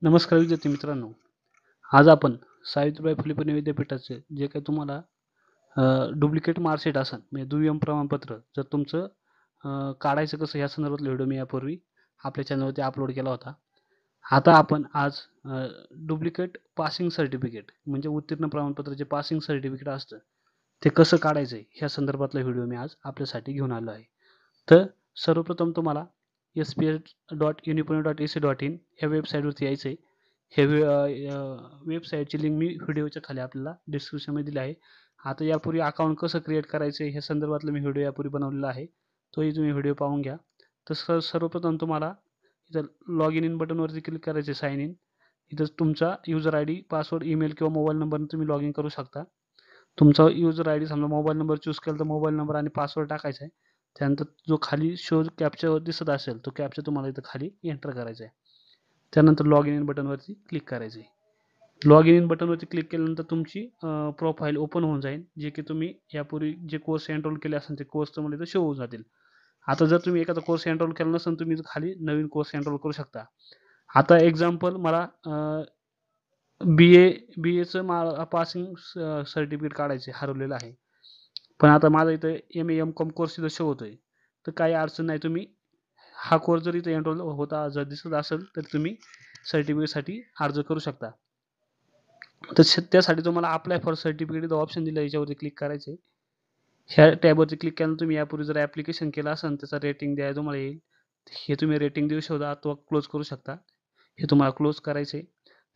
नमस्कार विद्यार्थी मित्रांनो. आज आपण सावित्रीबाई फुले पुणे विद्यापीठाचे जे काही तुम्हाला डुप्लिकेट मार्कशीट असेल म्हणजे दुय्यम प्रमाणपत्र जर तुमचं काढायचं कसं या संदर्भातला व्हिडिओ मी यापूर्वी आपल्या चॅनलवरती अपलोड केला होता. आता आपण आज डुप्लिकेट पासिंग सर्टिफिकेट म्हणजे उत्तीर्ण प्रमाणपत्र जे पासिंग सर्टिफिकेट असतं ते कसं काढायचं ह्या संदर्भातला व्हिडिओ मी आज आपल्यासाठी घेऊन आलो आहे. तर सर्वप्रथम तुम्हाला sps.unipuणे.ac.in ह्या वेबसाईटवरती यायचं आहे. हे वेबसाईटची लिंक मी व्हिडिओच्या खाली आपल्याला डिस्क्रिप्शनमध्ये दिली आहे. आता यापूर्वी अकाउंट कसं क्रिएट करायचं ह्या संदर्भातला मी व्हिडिओ यापूर्वी बनवलेला आहे. तोही तुम्ही व्हिडिओ पाहून घ्या. तर सर्वप्रथम तुम्हाला इथं लॉग इन बटनवरती क्लिक करायचे साइन इन. इथं तुमचा user I D, password, email किंवा मोबाईल नंबरने तुम्ही लॉग इन करू शकता. तुमचा युजर आय डी समजा मोबाईल नंबर चूज केला तर मोबाईल नंबर आणि पासवर्ड टाकायचा आहे. त्यानंतर जो खाली शो कॅप्चा दिसत असेल तो कॅप्चा तुम्हाला इथं खाली एंटर करायचा आहे. त्यानंतर लॉग इन बटनवरती क्लिक करायचं आहे. लॉग इन बटनवरती क्लिक केल्यानंतर तुमची प्रोफाईल ओपन होऊन जाईल, जे की तुम्ही यापूर्वी जे कोर्स एनरोल केले असेल ते कोर्स तुम्हाला इथं शो होऊन जातील. आता जर तुम्ही एखादा कोर्स एनरोल केला नसेल तुम्ही खाली नवीन कोर्स एनरोल करू शकता. आता एक्झाम्पल मला बी-एचं पासिंग सर्टिफिकेट काढायचं हरवलेलं आहे. पण आता माझा इथं एम-ए, एम-कॉम कोर्स इथं शो होतोय. तर काही अडचण नाही. तुम्ही हा कोर्स जर इथं एनरोल होता जर दिसत असेल तर तुम्ही सर्टिफिकेटसाठी अर्ज करू शकता. तर त्यासाठी तुम्हाला अप्लाय फॉर सर्टिफिकेट इथं ऑप्शन दिलं याच्यावरती क्लिक करायचं आहे. ह्या टॅबवरती क्लिक केल्यानंतर तुम्ही यापूर्वी जर ॲप्लिकेशन केलं असेल त्याचा रेटिंग द्यायला तुम्हाला येईल. हे तुम्ही रेटिंग देऊ शकता अथवा क्लोज करू शकता. हे तुम्हाला क्लोज करायचं आहे.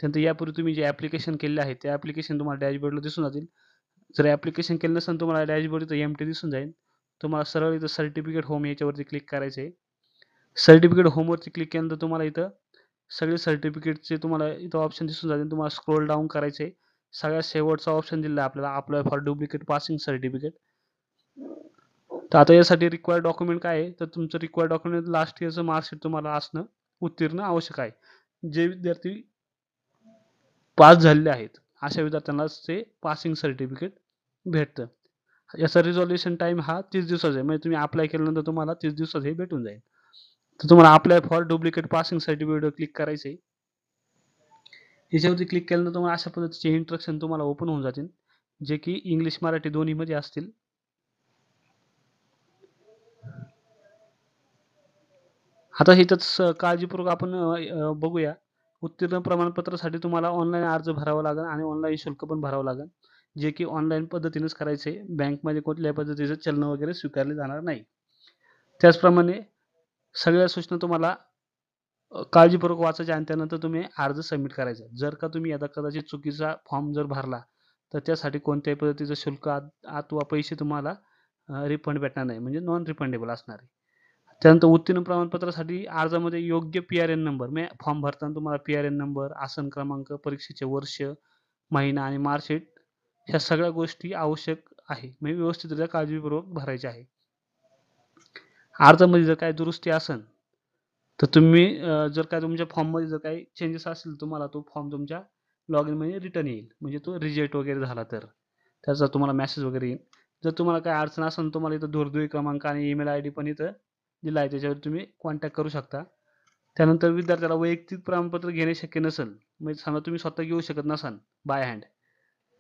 त्यानंतर यापूर्वी तुम्ही जे ॲप्लिकेशन केले आहे ते ॲप्लिकेशन तुम्हाला डॅशबोर्डला दिसून जातील. जर ॲप्लिकेशन केलं नसेल तुम्हाला डॅशबोर्ड इथं एम्प्टी दिसून जाईल. तुम्हाला सरळ इथं सर्टिफिकेट होम याच्यावरती क्लिक करायचं आहे. सर्टिफिकेट होमवरती क्लिक केल्यानंतर तुम्हाला इथं सगळे सर्टिफिकेटचे तुम्हाला इथं ऑप्शन दिसून जातील. तुम्हाला स्क्रोल डाऊन करायचं आहे. सगळ्यात शेवटचा ऑप्शन दिलेला आहे आपल्याला apply for duplicate passing certificate. तर आता यासाठी रिक्वायर्ड डॉक्युमेंट काय आहे तर तुमचं रिक्वायर्ड डॉक्युमेंट लास्ट इयरचं मार्कशीट तुम्हाला असणं उत्तीर्ण आवश्यक आहे. जे विद्यार्थी पास झालेले आहेत अशा विद्यार्थ्यांनाच ते पासिंग सर्टिफिकेट भेटतं. याचा रिझॉल्युशन टाईम हा 30 दिवसाचा आहे. म्हणजे तुम्ही अप्लाय केल्यानंतर तुम्हाला 30 दिवसात हे भेटून जाईल. तर तुम्हाला अप्लाय फॉर डुप्लिकेट पासिंग सर्टिफिकेटवर क्लिक करायचं आहे. याच्यावरती क्लिक केल्यानंतर तुम्हाला अशा पद्धतीचे इंस्ट्रक्शन तुम्हाला ओपन होऊन जातील, जे की इंग्लिश मराठी दोन्हीमध्ये असतील. आता इथंच काळजीपूर्वक आपण बघूया. उत्तीर्ण प्रमाणपत्रासाठी तुम्हाला ऑनलाईन अर्ज भरावा लागेल आणि ऑनलाईन शुल्क पण भरावं लागेल, जे की ऑनलाईन पद्धतीनेच करायचं आहे. बँकमध्ये कुठल्याही पद्धतीचं चलन वगैरे स्वीकारले जाणार नाही. त्याचप्रमाणे सगळ्या सूचना तुम्हाला काळजीपूर्वक वाचायच्या आणि त्यानंतर तुम्ही अर्ज सबमिट करायचा. जर का तुम्ही आता कदाचित चुकीचा फॉर्म जर भरला, तर त्यासाठी कोणत्याही पद्धतीचं शुल्क अथवा पैसे तुम्हाला रिफंड भेटणार नाही. म्हणजे नॉन रिफंडेबल असणार आहे. त्यानंतर उत्तीर्ण प्रमाणपत्रासाठी अर्जामध्ये योग्य पी-आर-एन नंबर म्हणजे फॉर्म भरताना तुम्हाला पी-आर-एन नंबर, आसन क्रमांक, परीक्षेचे वर्ष, महिना आणि मार्कशीट ह्या सगळ्या गोष्टी आवश्यक आहे. म्हणजे व्यवस्थितरित्या काळजीपूर्वक भरायचे आहे. अर्जामध्ये जर काही दुरुस्ती असेल तर तुम्ही जर काय तुमच्या फॉर्ममध्ये जर काही चेंजेस असतील तुम्हाला तो फॉर्म तुमच्या लॉग इनमध्ये रिटर्न येईल. म्हणजे तो रिजेक्ट वगैरे झाला तर त्याचा तुम्हाला मेसेज वगैरे येईल. जर तुम्हाला काही अडचण असेल तुम्हाला इथं दूरध्वनी क्रमांक आणि ईमेल आय डी पण इथं दिला आहे. त्याच्यावर तुम्ही कॉन्टॅक्ट करू शकता. त्यानंतर विद्यार्थ्याला वैयक्तिक प्रमाणपत्र घेणे शक्य नसेल, म्हणजे समजा तुम्ही स्वतः घेऊ शकत नसाल बाय हँड,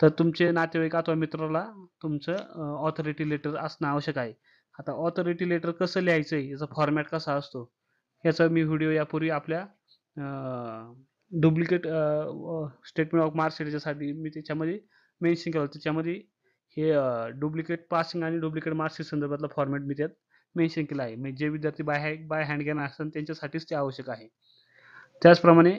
तर तुमचे नातेवाईक अथवा मित्राला तुमचं ऑथॉरिटी लेटर असणं आवश्यक आहे. आता ऑथॉरिटी लेटर कसं लिहायचं आहे, याचा फॉर्मॅट कसा असतो, याचा मी व्हिडिओ यापूर्वी आपल्या डुप्लिकेट स्टेटमेंट ऑफ मार्कशीट याच्यासाठी मी त्याच्यामध्ये मेन्शन केलं. त्याच्यामध्ये हे डुप्लिकेट पासिंग आणि डुप्लिकेट मार्कशीट संदर्भातला फॉर्मॅट मी त्यात मेन्शन केला आहे. म्हणजे जे विद्यार्थी बाय हँड घेणार असतील त्यांच्यासाठीच ते आवश्यक आहे. त्याचप्रमाणे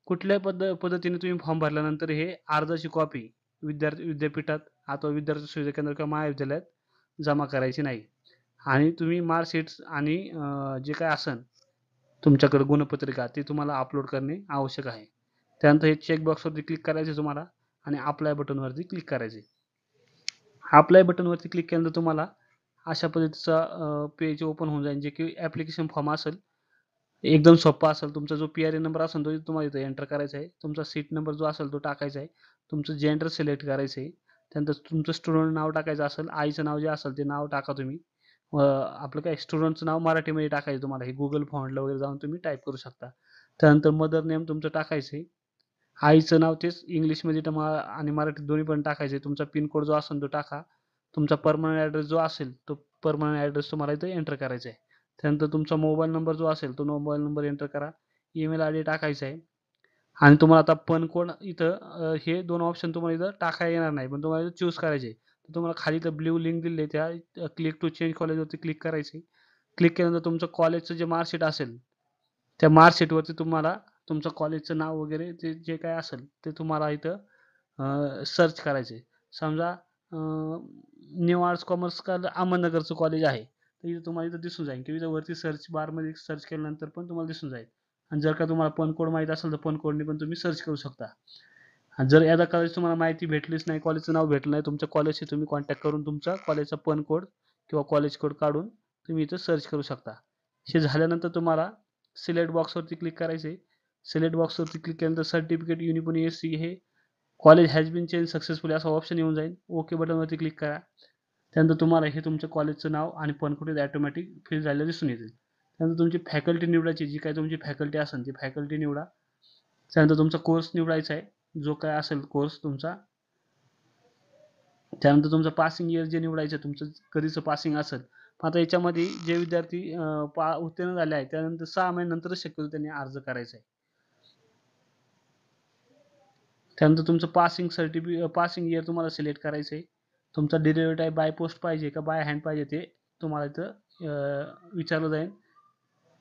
कुठल्याही पद्धतीने तुम्ही फॉर्म भरल्यानंतर हे अर्जाची कॉपी विद्यापीठात अथवा विद्यार्थी सुविधा केंद्र किंवा महाविद्यालयात जमा करायची नाही. आणि तुम्ही मार्कशीट्स आणि जे काही असेल तुमच्याकडे गुणपत्रिका ती तुम्हाला अपलोड करणे आवश्यक आहे. त्यानंतर हे चेकबॉक्सवरती क्लिक करायचे तुम्हाला आणि अप्लाय बटनवरती क्लिक करायचे. अप्लाय बटनवरती क्लिक केल्यानंतर तुम्हाला अशा पद्धतीचा पेज ओपन होऊन जाईल, जे की ॲप्लिकेशन फॉर्म असेल. एकदम सोपा असेल. तुमचा जो पी-आर-एन नंबर असेल तो तुम्हाला इथं एंटर करायचा आहे. तुमचा सीट नंबर जो असेल तो टाकायचा आहे. तुमचं जेंडर सिलेक्ट करायचं आहे. त्यानंतर तुमचं स्टुडंट नाव टाकायचं असेल, आईचं नाव जे असेल ते नाव टाका तुम्ही. आपलं काय स्टुडंटचं नाव मराठीमध्ये टाकायचं तुम्हाला. हे Google फॉन्टला वगैरे जाऊन तुम्ही टाईप करू शकता. त्यानंतर मदर नेम तुमचं टाकायचं आहे. आईचं नाव तेच इंग्लिशमध्ये आणि मराठीत दोन्ही पण टाकायचं आहे. तुमचा पिनकोड जो असेल तो टाका. तुमचा परमनंट ॲड्रेस जो असेल तो परमनंट ॲड्रेस तुम्हाला इथं एंटर करायचा आहे. त्यानंतर तुमचा मोबाईल नंबर जो असेल तो मोबाईल नंबर एंटर करा. ईमेल आयडी टाकायचा आहे. आणि तुम्हाला आता पण कोड इथं हे 2 ऑप्शन तुम्हाला इथं टाकायला येणार नाही, पण तुम्हाला इथं चूज करायचे. तर तुम्हाला खाली इथं ब्लू लिंक दिलेली आहे, त्या क्लिक टू चेंज कॉलेजवरती क्लिक करायची. क्लिक केल्यानंतर तुमचं कॉलेजचं जे मार्कशीट असेल, त्या मार्कशीटवरती तुम्हाला तुमचं कॉलेजचं नाव वगैरे जे जे काही असेल ते तुम्हाला इथं सर्च करायचे. समजा न्यू आर्ट्स कॉमर्स का अहमदनगरचं कॉलेज आहे, तर इथं तुम्हाला इथं दिसून जाईल किंवा इथं वरती सर्च बारमध्ये सर्च केल्यानंतर पण तुम्हाला दिसून जाईल. आणि जर का तुम्हाला पण कोड माहीत असेल तर पण कोडने पण तुम्ही सर्च करू शकता. आणि जर एखादा कॉलेज तुम्हाला माहिती भेटलीच नाही, कॉलेजचं नाव भेटलं नाही, तुमच्या कॉलेजशी तुम्ही कॉन्टॅक्ट करून तुमचा कॉलेजचा पण कोड किंवा कॉलेज कोड काढून तुम्ही इथं सर्च करू शकता. हे झाल्यानंतर तुम्हाला सिलेक्ट बॉक्सवरती क्लिक करायचे. सिलेक्ट बॉक्सवरती क्लिक केल्यानंतर सर्टिफिकेट युनिफॉर्म एससी हे college has been change successfully असा ऑप्शन येऊन जाईल. ओके बटनवरती क्लिक करा. त्यानंतर तुम्हाला हे तुमच्या कॉलेजचं नाव आणि पण कोड ऑटोमॅटिक फिल झालेलं दिसून येतील. त्यानंतर तुमची फॅकल्टी निवडायची, जी काही तुमची फॅकल्टी असेल ती फॅकल्टी निवडा. त्यानंतर तुमचा कोर्स निवडायचा आहे, जो काय असेल कोर्स तुमचा. त्यानंतर तुमचं पासिंग इयर जे निवडायचं तुमचं कधीचं पासिंग असेल. आता याच्यामध्ये जे विद्यार्थी उत्तीर्ण झाले आहेत त्यानंतर 6 महिन्यानंतरच शक्यतो त्यांनी अर्ज करायचा आहे. त्यानंतर तुमचं पासिंग इयर तुम्हाला सिलेक्ट करायचं आहे. तुमचा डिलिव्हरी टाईप बाय पोस्ट पाहिजे का बाय हँड पाहिजे ते तुम्हाला इथं विचारलं जाईल.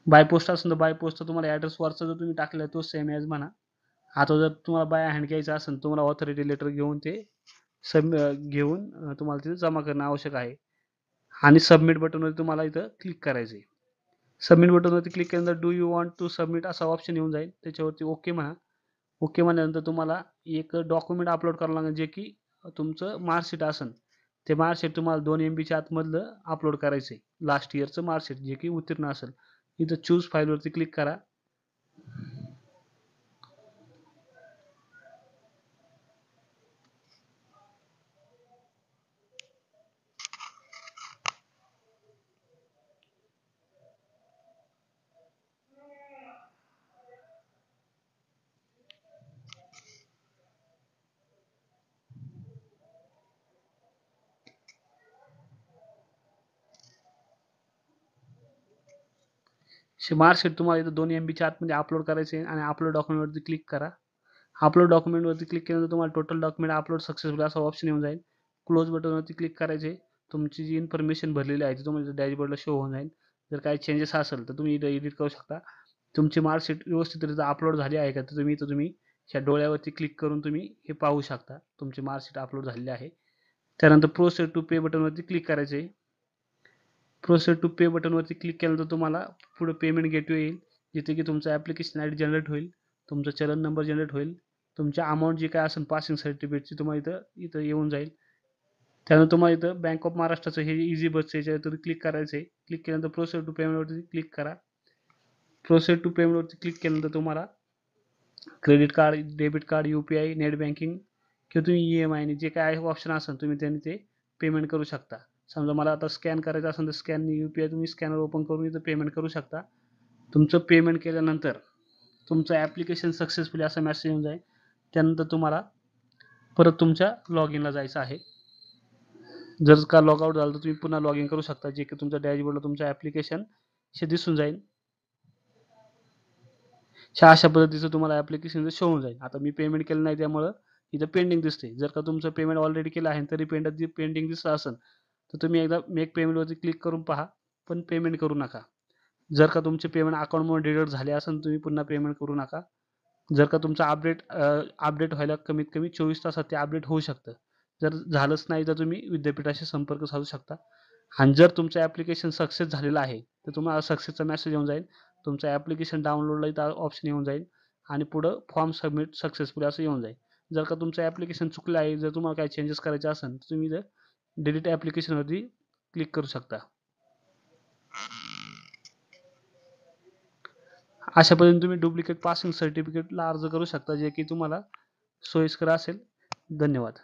बाय पोस्ट असेल तर बाय पोस्ट तुम्हाला ॲड्रेस वरचा जो तुम्ही टाकला तो सेम ॲज म्हणा. आता जर तुम्हाला बाय हँड घ्यायचं असेल तुम्हाला ऑथॉरिटी लेटर घेऊन ते तुम्हाला तिथे जमा करणं आवश्यक आहे. आणि सबमिट बटनवर तुम्हाला इथं क्लिक करायचं आहे. सबमिट बटनवरती क्लिक केल्यानंतर do you want to submit असा ऑप्शन येऊन जाईल. त्याच्यावरती ओके म्हणा. ओके म्हणल्यानंतर तुम्हाला एक डॉक्युमेंट अपलोड करावं लागेल, जे की तुमचं मार्कशीट असेल. ते मार्कशीट तुम्हाला 2 MBच्या आतमधलं अपलोड करायचं आहे. लास्ट इयरचं मार्कशीट जे की उत्तीर्ण असेल. इथं चूज फाईलवरती क्लिक करा. मार्कशीट तुम्हाला इथं 2 MBच्या आतमध्ये अपलोड करायचे आहे आणि अपलोड डॉक्युमेंटवरती क्लिक करा. अपलोड डॉक्युमेंटवरती क्लिक केल्यानंतर तुम्हाला टोटल डॉक्युमेंट अपलोड सक्सेसफुल असा ऑप्शन येऊन जाईल. क्लोज बटनवरती क्लिक करायचे. तुमची जी इन्फॉर्मेशन भरलेली आहे ती तुम्हाला डॅशबोर्डला शो होऊन जाईल. जर काही चेंजेस असेल तर तुम्ही इथं एडिट करू शकता. तुमची मार्कशीट व्यवस्थितरित्या अपलोड झाली आहे का तर तुम्ही ह्या डोळ्यावरती क्लिक करून तुम्ही हे पाहू शकता. तुमची मार्कशीट अपलोड झालेली आहे. त्यानंतर प्रोसेड टू पे बटनवरती क्लिक करायचे. प्रोसेड टू पे बटनवरती क्लिक केल्यानंतर तुम्हाला पुढे पेमेंट गेटवे येईल, जिथे की तुमचं ॲप्लिकेशन आय डी जनरेट होईल, तुमचा चलन नंबर जनरेट होईल, तुमच्या अमाऊंट जी काय असेल पासिंग सर्टिफिकेटची तुम्हाला इथं इथं येऊन जाईल. त्यानंतर तुम्हाला इथं बँक ऑफ महाराष्ट्राचं हे इझी बसचं याच्यावरती क्लिक करायचं आहे. क्लिक केल्यानंतर प्रोसेड टू पेमेंटवरती क्लिक करा. प्रोसेड टू पेमेंटवरती क्लिक केल्यानंतर तुम्हाला credit card, debit card, UPI, net banking किंवा तुम्ही EMI जे काय ऑप्शन असेल तुम्ही त्यांनी ते पेमेंट करू शकता. समजा मला आता स्कॅन करायचं असेल तर स्कॅन UPI तुम्ही स्कॅनर ओपन करून इथं पेमेंट करू शकता. तुमचं पेमेंट केल्यानंतर तुमचं ॲप्लिकेशन सक्सेसफुली असा मेसेज येऊन जाईल. त्यानंतर तुम्हाला परत तुमच्या लॉग इनला जायचं आहे. जर का लॉग आउट झालं तर तुम्ही पुन्हा लॉग इन करू शकता, जे की तुमच्या डॅशबोर्डला तुमचं ॲप्लिकेशन हे दिसून जाईल. अशा पद्धतीचं तुम्हाला ॲप्लिकेशन शो होऊन जाईल. आता मी पेमेंट केलं नाही त्यामुळं इथं पेंडिंग दिसते. जर का तुमचं पेमेंट ऑलरेडी केलं आहे तरी पेंडिंग दिसत असेल तर तुम्ही एकदा मेक पेमेंटवरती क्लिक करून पहा, पण पेमेंट करू नका. जर का तुमचे पेमेंट अकाउंटमधून डिडक्ट झाले असेल तुम्ही पुन्हा पेमेंट करू नका. जर का तुमचं अपडेट व्हायला कमीत कमी 24 तासात ते अपडेट होऊ शकतं. जर झालंच नाही तर तुम्ही विद्यापीठाशी संपर्क साधू शकता. आणि जर तुमचं ॲप्लिकेशन सक्सेस झालेलं आहे तर तुम्हाला सक्सेसचा मेसेज येऊन जाईल. तुमचं ॲप्लिकेशन डाउनलोडला इथं ऑप्शन येऊन जाईल आणि पुढं फॉर्म सबमिट सक्सेसफुल असं येऊन जाईल. जर का तुमचं ॲप्लिकेशन चुकलं आहे, जर तुम्हाला काही चेंजेस करायचे असेल तर तुम्ही इथं डिलीट ॲप्लिकेशनवरती क्लिक करू शकता. अशा पद्धतीने तुम्ही डुप्लिकेट पासिंग सर्टिफिकेटला अर्ज करू शकता, जे की तुम्हाला सोयीस्कर असेल. धन्यवाद.